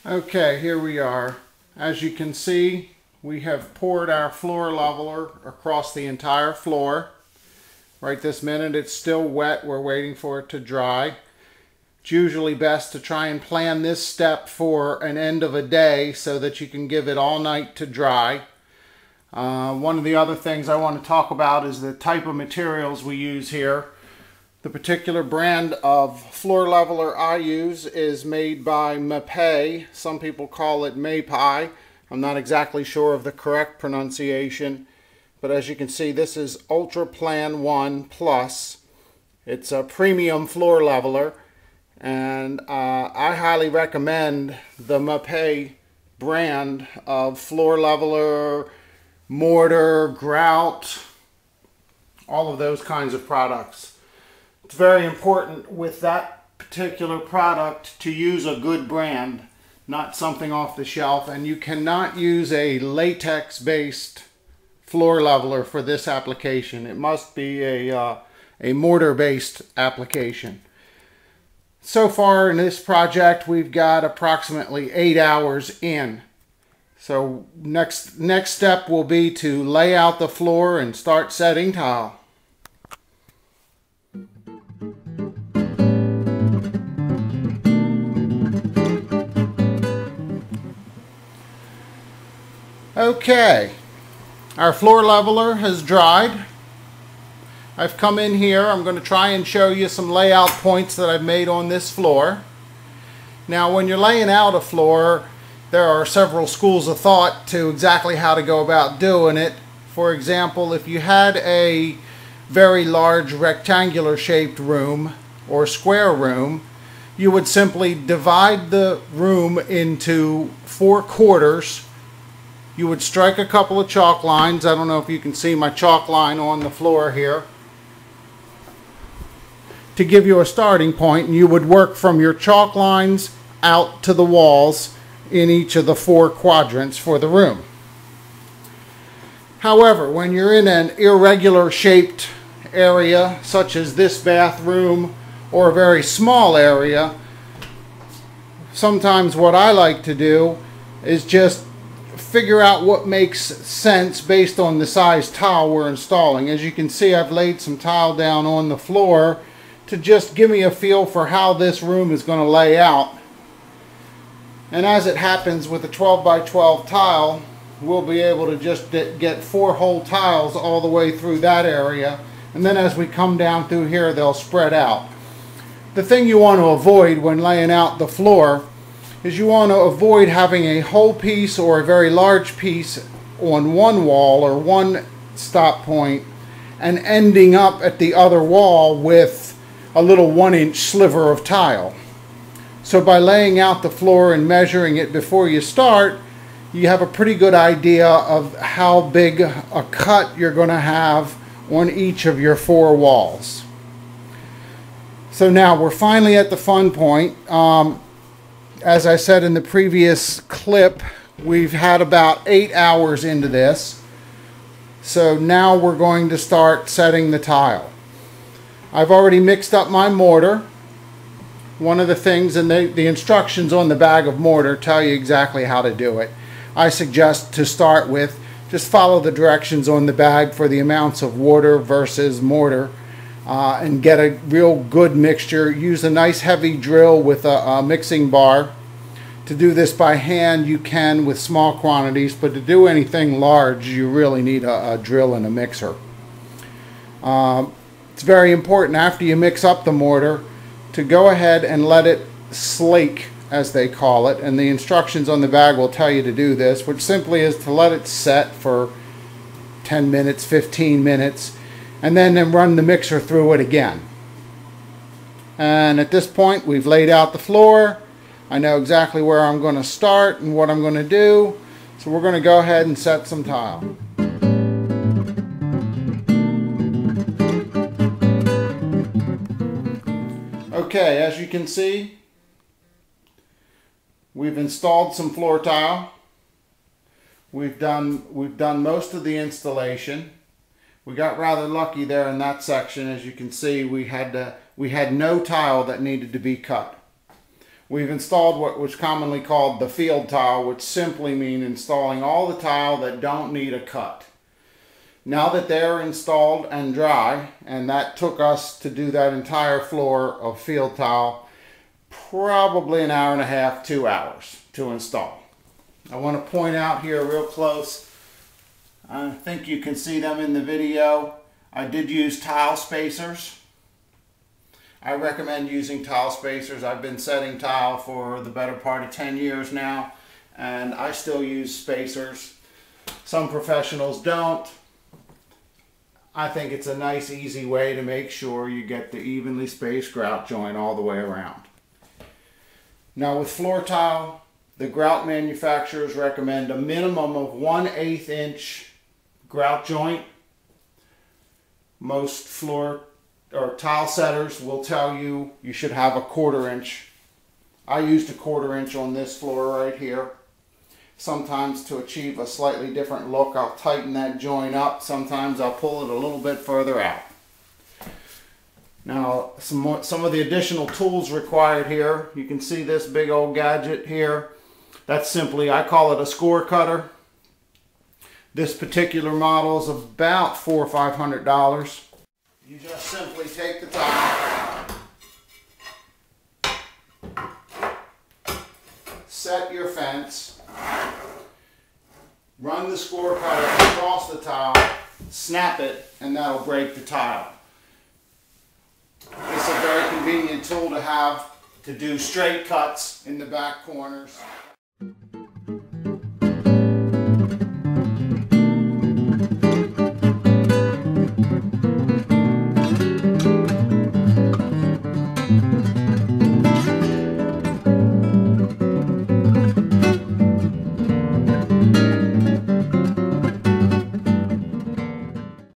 Okay, here we are. As you can see, we have poured our floor leveler across the entire floor. Right this minute it's still wet. We're waiting for it to dry. It's usually best to try and plan this step for an end of a day so that you can give it all night to dry. One of the other things I want to talk about is the type of materials we use here. The particular brand of floor leveler I use is made by Mapei. Some people call it Mapei. I'm not exactly sure of the correct pronunciation, but as you can see, this is Ultra Plan 1 Plus. It's a premium floor leveler, and I highly recommend the Mapei brand of floor leveler, mortar, grout, all of those kinds of products. It's very important with that particular product to use a good brand, not something off the shelf, and you cannot use a latex-based floor leveler for this application. It must be a mortar-based application. So far in this project, we've got approximately 8 hours in. So next step will be to lay out the floor and start setting tile. Okay, our floor leveler has dried. I've come in here. I'm going to try and show you some layout points that I've made on this floor. Now, when you're laying out a floor, there are several schools of thought to exactly how to go about doing it. For example, if you had a very large rectangular shaped room or square room, you would simply divide the room into 4 quarters. You would strike a couple of chalk lines. I don't know if you can see my chalk line on the floor here, to give you a starting point, and you would work from your chalk lines out to the walls in each of the 4 quadrants for the room. However, when you're in an irregular shaped area, such as this bathroom or a very small area, sometimes what I like to do is just figure out what makes sense based on the size tile we're installing. As you can see, I've laid some tile down on the floor to just give me a feel for how this room is going to lay out. And as it happens with a 12 by 12 tile, we'll be able to just get 4 whole tiles all the way through that area, and then as we come down through here, they'll spread out. The thing you want to avoid when laying out the floor is you want to avoid having a whole piece or a very large piece on one wall or one stop point and ending up at the other wall with a little 1-inch sliver of tile. So by laying out the floor and measuring it before you start, you have a pretty good idea of how big a cut you're going to have on each of your 4 walls. So now we're finally at the fun point. As I said in the previous clip, we've had about 8 hours into this. So now we're going to start setting the tile. I've already mixed up my mortar. One of the things, and the instructions on the bag of mortar tell you exactly how to do it. I suggest to start with, just follow the directions on the bag for the amounts of water versus mortar. And get a real good mixture. Use a nice heavy drill with a mixing bar. To do this by hand you can with small quantities, but to do anything large you really need a drill and a mixer. It's very important after you mix up the mortar to go ahead and let it slake, as they call it, and the instructions on the bag will tell you to do this, which simply is to let it set for 10 minutes, 15 minutes, and then run the mixer through it again. And at this point we've laid out the floor. I know exactly where I'm going to start and what I'm going to do, so we're going to go ahead and set some tile. Okay, as you can see, we've installed some floor tile. We've done most of the installation. We got rather lucky there in that section. As you can see, we had no tile that needed to be cut. We've installed what was commonly called the field tile, which simply means installing all the tile that don't need a cut. Now that they're installed and dry, and that took us to do that entire floor of field tile, probably an hour and a half, 2 hours to install. I want to point out here real close, I think you can see them in the video, I did use tile spacers. I recommend using tile spacers. I've been setting tile for the better part of 10 years now, and I still use spacers. Some professionals don't. I think it's a nice, easy way to make sure you get the evenly spaced grout joint all the way around. Now with floor tile, the grout manufacturers recommend a minimum of 1/8 inch grout joint. Most floor or tile setters will tell you you should have a 1/4 inch. I used a 1/4 inch on this floor right here. Sometimes to achieve a slightly different look, I'll tighten that joint up. Sometimes I'll pull it a little bit further out. Now, some of the additional tools required here. You can see this big old gadget here. That's simply, I call it a score cutter. This particular model is about $400 or $500. You just simply take the tile, set your fence, run the score cutter across the tile, snap it, and that'll break the tile. It's a very convenient tool to have to do straight cuts in the back corners.